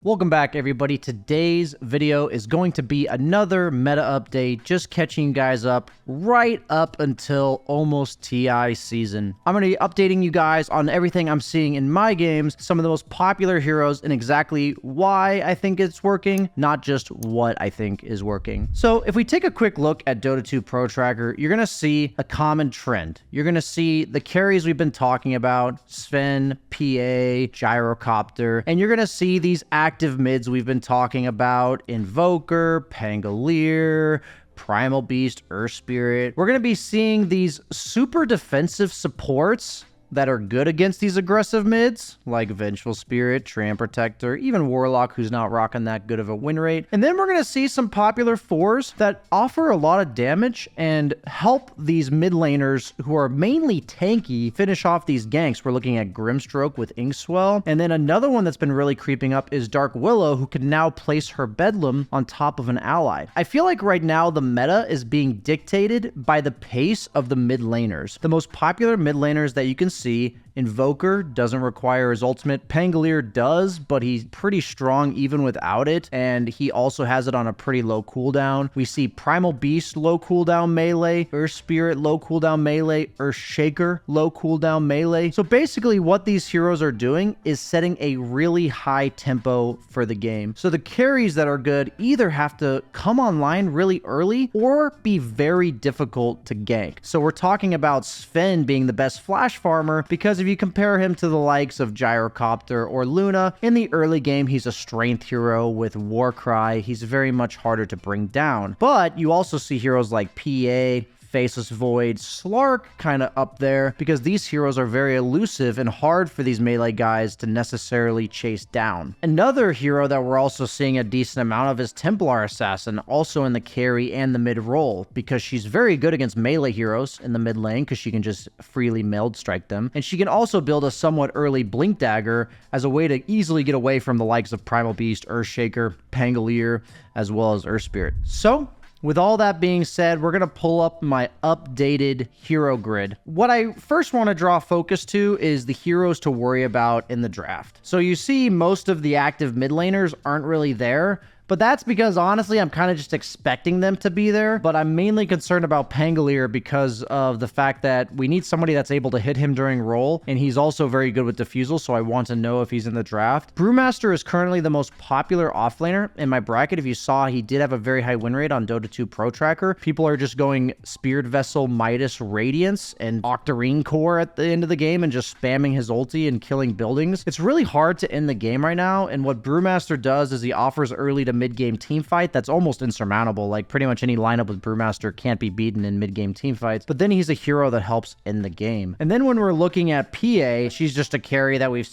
Welcome back, everybody. Today's video is going to be another meta update, just catching you guys up right up until almost TI season. I'm going to be updating you guys on everything I'm seeing in my games, some of the most popular heroes, and exactly why I think it's working, not just what I think is working. So if we take a quick look at Dota 2 Pro Tracker, you're going to see a common trend. You're going to see the carries we've been talking about, Sven, PA, Gyrocopter, and you're going to see these active mids we've been talking about, Invoker, Pangolier, Primal Beast, Earth Spirit. We're going to be seeing these super defensive supports that are good against these aggressive mids, like Vengeful Spirit, Tram Protector, even Warlock, who's not rocking that good of a win rate. And then we're going to see some popular fours that offer a lot of damage and help these mid laners who are mainly tanky finish off these ganks. We're looking at Grimstroke with Inkswell. And then another one that's been really creeping up is Dark Willow, who can now place her Bedlam on top of an ally. I feel like right now the meta is being dictated by the pace of the mid laners. The most popular mid laners that you can see, Invoker doesn't require his ultimate. Pangolier does, but he's pretty strong even without it, and he also has it on a pretty low cooldown. We see Primal Beast low cooldown melee, Earth Spirit low cooldown melee, Earth Shaker low cooldown melee. So basically what these heroes are doing is setting a really high tempo for the game. So the carries that are good either have to come online really early or be very difficult to gank. So we're talking about Sven being the best flash farmer, because if you compare him to the likes of Gyrocopter or Luna, in the early game, he's a strength hero with Warcry. He's very much harder to bring down. But you also see heroes like PA, Faceless Void, Slark kind of up there, because these heroes are very elusive and hard for these melee guys to necessarily chase down. Another hero that we're also seeing a decent amount of is Templar Assassin, also in the carry and the mid role, because she's very good against melee heroes in the mid lane, because she can just freely meld strike them. And she can also build a somewhat early Blink Dagger as a way to easily get away from the likes of Primal Beast, Earthshaker, Pangolier, as well as Earth Spirit. So with all that being said, we're going to pull up my updated hero grid. What I first want to draw focus to is the heroes to worry about in the draft. So you see most of the active mid laners aren't really there, but that's because, honestly, I'm kind of just expecting them to be there. But I'm mainly concerned about Pangolier because of the fact that we need somebody that's able to hit him during roll, and he's also very good with Diffusal, so I want to know if he's in the draft. Brewmaster is currently the most popular offlaner in my bracket. If you saw, he did have a very high win rate on Dota 2 Pro Tracker. People are just going Spirit Vessel, Midas, Radiance, and Octarine Core at the end of the game and just spamming his ulti and killing buildings. It's really hard to end the game right now, and what Brewmaster does is he offers early to mid-game team fight that's almost insurmountable. Like, pretty much any lineup with Brewmaster can't be beaten in mid-game team fights, but then he's a hero that helps in the game. And then when we're looking at PA, she's just a carry that we've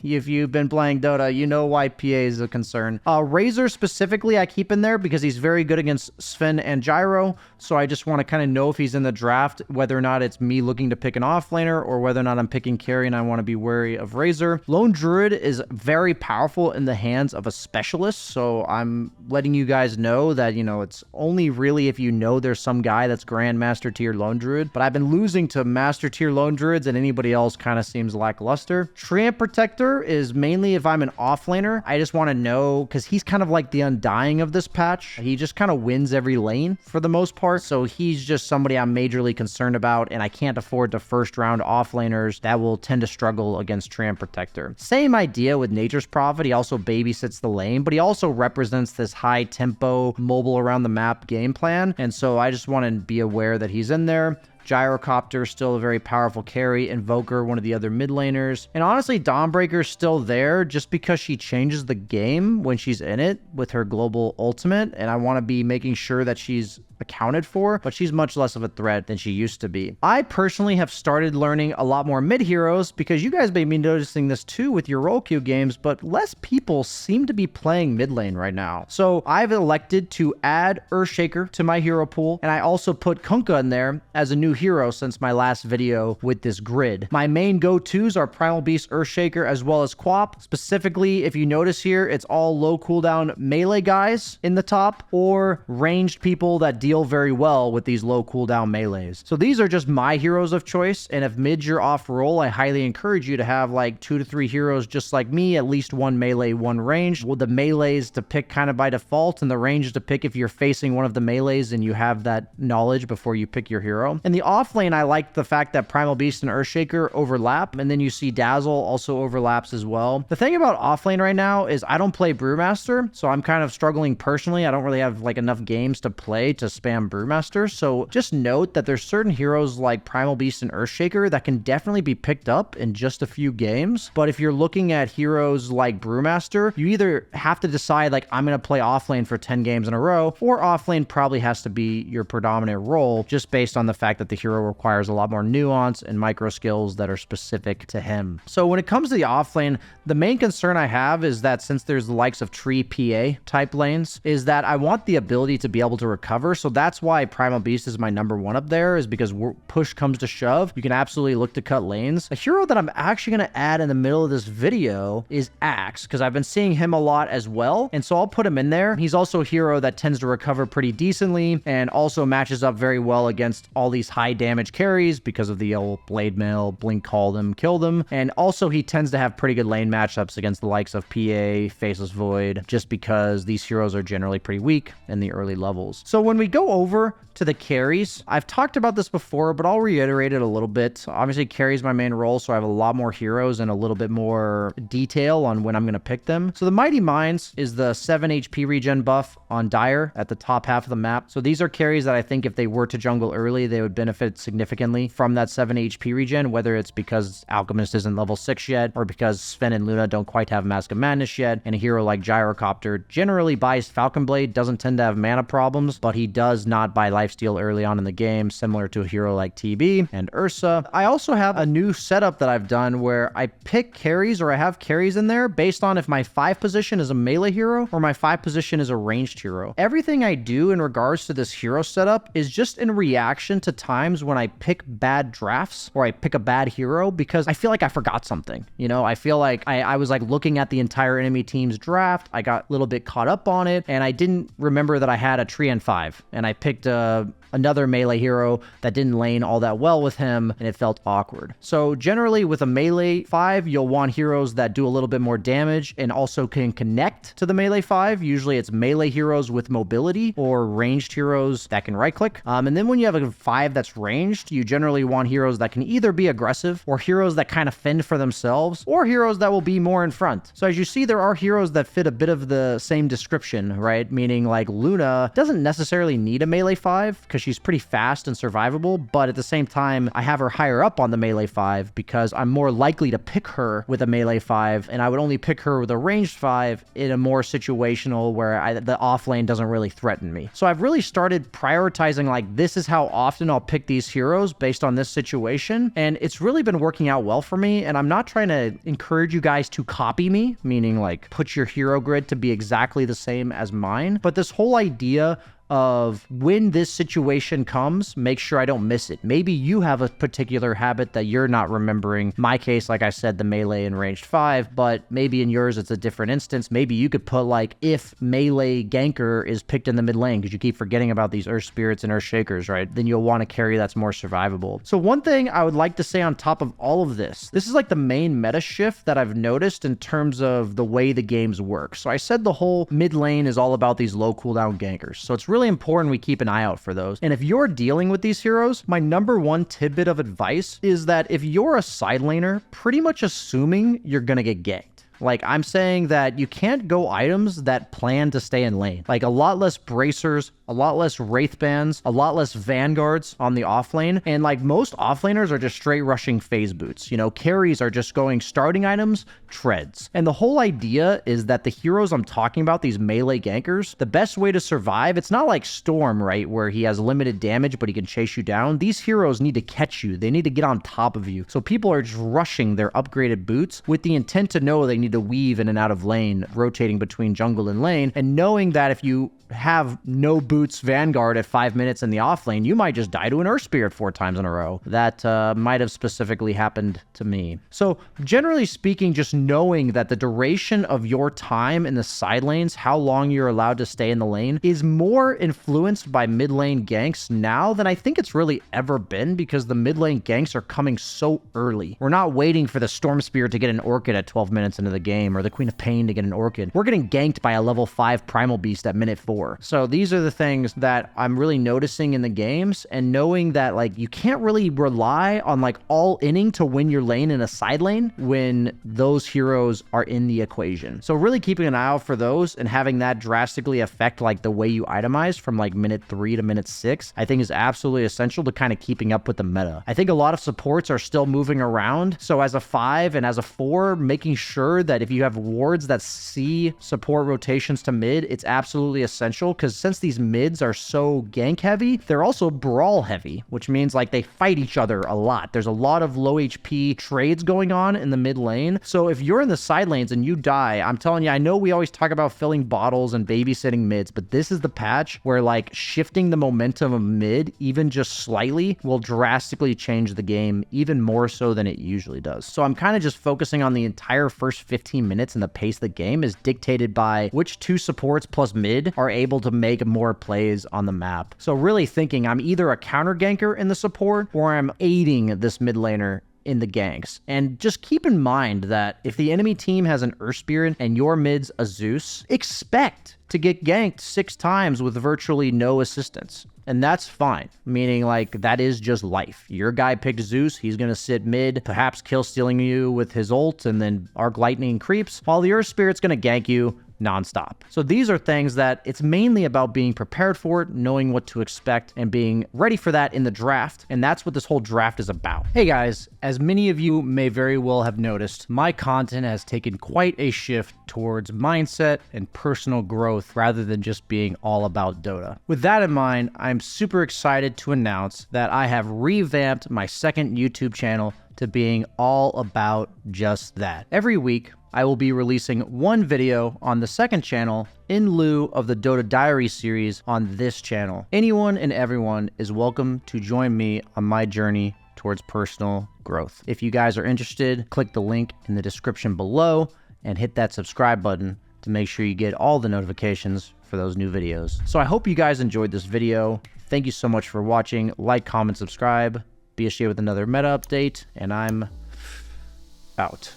if you've been playing Dota, you know why PA is a concern. Razor specifically I keep in there because he's very good against Sven and Gyro, so I just want to kind of know if he's in the draft, whether or not it's me looking to pick an offlaner or whether or not I'm picking carry and I want to be wary of Razor. Lone Druid is very powerful in the hands of a specialist, so I'm letting you guys know that, you know, it's only really if you know there's some guy that's Grandmaster tier Lone Druid, but I've been losing to Master tier Lone Druids and anybody else kind of seems lackluster. Tramp Protector is mainly if I'm an offlaner. I just want to know, because he's kind of like the Undying of this patch. He just kind of wins every lane for the most part, so he's just somebody I'm majorly concerned about, and I can't afford to first round offlaners that will tend to struggle against Tramp Protector. Same idea with Nature's Prophet. He also babysits the lane, but he also represents this high tempo, mobile around the map game plan, and so I just want to be aware that he's in there. Gyrocopter, still a very powerful carry. Invoker, one of the other mid laners. And honestly, Dawnbreaker's still there just because she changes the game when she's in it with her global ultimate, and I want to be making sure that she's accounted for, but she's much less of a threat than she used to be. I personally have started learning a lot more mid heroes because you guys may be noticing this too with your role queue games, but less people seem to be playing mid lane right now. So I've elected to add Earthshaker to my hero pool, and I also put Kunkka in there as a new new hero since my last video with this grid. My main go-tos are Primal Beast, Earthshaker, as well as Quap. Specifically, if you notice here, it's all low cooldown melee guys in the top, or ranged people that deal very well with these low cooldown melees. So these are just my heroes of choice, and if mid you're off roll, I highly encourage you to have like 2 to 3 heroes just like me, at least one melee, one range. Well, the melees to pick kind of by default, and the range to pick if you're facing one of the melees and you have that knowledge before you pick your hero. In the off lane, I like the fact that Primal Beast and Earthshaker overlap, and then you see Dazzle also overlaps as well. The thing about off lane right now is I don't play Brewmaster, so I'm kind of struggling personally. I don't really have like enough games to play to spam Brewmaster, so just note that there's certain heroes like Primal Beast and Earthshaker that can definitely be picked up in just a few games. But if you're looking at heroes like Brewmaster, you either have to decide like, I'm going to play offlane for 10 games in a row, or offlane probably has to be your predominant role, just based on the fact that the hero requires a lot more nuance and micro skills that are specific to him. So when it comes to the offlane, the main concern I have is that since there's the likes of tree PA type lanes, is that I want the ability to be able to recover. So that's why Primal Beast is my number one up there, is because push comes to shove, you can absolutely look to cut lanes. A hero that I'm actually going to add in the middle of this video is Axe, because I've been seeing him a lot as well, and so I'll put him in there. He's also a hero that tends to recover pretty decently and also matches up very well against all these high damage carries because of the old blade mail, blink call them, kill them, and also he tends to have pretty good lane matchups against the likes of PA, Faceless Void, just because these heroes are generally pretty weak in the early levels. So when we go over to the carries, I've talked about this before, but I'll reiterate it a little bit. Obviously, carry is my main role, so I have a lot more heroes and a little bit more detail on when I'm going to pick them. So the Mighty Minds is the 7 HP regen buff on Dire at the top half of the map. So these are carries that I think if they were to jungle early, they would benefit significantly from that 7 HP regen, whether it's because Alchemist isn't level 6 yet, or because Sven and Luna don't quite have Mask of Madness yet, and a hero like Gyrocopter generally buys Falcon Blade, doesn't tend to have mana problems, but he does not buy lifesteal early on in the game, similar to a hero like TB and Ursa. I also have a new setup that I've done where I pick carries, or I have carries in there based on if my 5 position is a melee hero or my 5 position is a ranged hero. Everything I do in regards to this hero setup is just in reaction to times when I pick bad drafts or I pick a bad hero, because I feel like I forgot something. You know, I feel like I was like looking at the entire enemy team's draft, I got a little bit caught up on it, and I didn't remember that I had a Tree and 5, and I picked another melee hero that didn't lane all that well with him, and it felt awkward. So generally with a melee 5, you'll want heroes that do a little bit more damage and also can connect to the melee 5. Usually it's melee heroes with mobility or ranged heroes that can right click. And then when you have a 5 that's ranged, you generally want heroes that can either be aggressive, or heroes that kind of fend for themselves, or heroes that will be more in front. So as you see, there are heroes that fit a bit of the same description, right? Meaning like Luna doesn't necessarily need a melee 5 because she's pretty fast and survivable, but at the same time, I have her higher up on the melee 5 because I'm more likely to pick her with a melee 5, and I would only pick her with a ranged 5 in a more situational where the off lane doesn't really threaten me. So I've really started prioritizing like, this is how often I'll pick these heroes based on this situation, and it's really been working out well for me. And I'm not trying to encourage you guys to copy me, meaning like put your hero grid to be exactly the same as mine, but this whole idea of when this situation comes, make sure I don't miss it. Maybe you have a particular habit that you're not remembering. My case, like I said, the melee and ranged 5, but maybe in yours it's a different instance. Maybe you could put like, if melee ganker is picked in the mid lane, because you keep forgetting about these Earth Spirits and Earth Shakers, right? Then you'll want to carry that's more survivable. So one thing I would like to say on top of all of this is like the main meta shift that I've noticed in terms of the way the games work. So I said the whole mid lane is all about these low cooldown gankers. So it's really important we keep an eye out for those. And if you're dealing with these heroes, my number one tidbit of advice is that if you're a side laner, pretty much assuming you're gonna get ganked. Like, I'm saying that you can't go items that plan to stay in lane. Like, a lot less bracers, a lot less wraith bands, a lot less vanguards on the offlane. And like, most offlaners are just straight rushing phase boots. You know, carries are just going starting items, treads. And the whole idea is that the heroes I'm talking about, these melee gankers, the best way to survive, it's not like Storm, right? Where he has limited damage, but he can chase you down. These heroes need to catch you. They need to get on top of you. So people are just rushing their upgraded boots with the intent to know they need to weave in and out of lane, rotating between jungle and lane, and knowing that if you have no boots Vanguard at 5 minutes in the offlane, you might just die to an Earth Spirit 4 times in a row. That might have specifically happened to me. So generally speaking, just knowing that the duration of your time in the side lanes, how long you're allowed to stay in the lane, is more influenced by mid lane ganks now than I think it's really ever been, because the mid lane ganks are coming so early. We're not waiting for the Storm Spirit to get an Orchid at 12 minutes into the game, or the Queen of Pain to get an Orchid. We're getting ganked by a level 5 Primal Beast at minute 4. So these are the things that I'm really noticing in the games, and knowing that like you can't really rely on like all inning to win your lane in a side lane when those heroes are in the equation. So really keeping an eye out for those and having that drastically affect like the way you itemize from like minute 3 to minute 6, I think is absolutely essential to kind of keeping up with the meta. I think a lot of supports are still moving around. So as a 5 and as a 4, making sure that if you have wards that see support rotations to mid, it's absolutely essential, because since these mids are so gank heavy, they're also brawl heavy, which means like they fight each other a lot. There's a lot of low HP trades going on in the mid lane. So if you're in the side lanes and you die, I'm telling you, I know we always talk about filling bottles and babysitting mids, but this is the patch where like shifting the momentum of mid even just slightly will drastically change the game, even more so than it usually does. So I'm kind of just focusing on the entire first 15 minutes, and the pace of the game is dictated by which 2 supports plus mid are able to make more plays on the map. So really thinking I'm either a counter ganker in the support, or I'm aiding this mid laner in the ganks. And just keep in mind that if the enemy team has an Earth Spirit and your mid's a Zeus, expect to get ganked 6 times with virtually no assistance. And that's fine, meaning like that is just life. Your guy picked Zeus, he's going to sit mid, perhaps kill stealing you with his ult, and then Arc Lightning creeps, while the Earth Spirit's going to gank you nonstop. So these are things that it's mainly about being prepared for it, knowing what to expect, and being ready for that in the draft. And that's what this whole draft is about. Hey guys, as many of you may very well have noticed, my content has taken quite a shift towards mindset and personal growth rather than just being all about Dota. With that in mind, I'm super excited to announce that I have revamped my second YouTube channel to being all about just that. Every week, I will be releasing one video on the second channel in lieu of the Dota Diary series on this channel. Anyone and everyone is welcome to join me on my journey towards personal growth. If you guys are interested, click the link in the description below and hit that subscribe button to make sure you get all the notifications for those new videos. So I hope you guys enjoyed this video. Thank you so much for watching. Like, comment, subscribe. Be a with another meta update, and I'm out.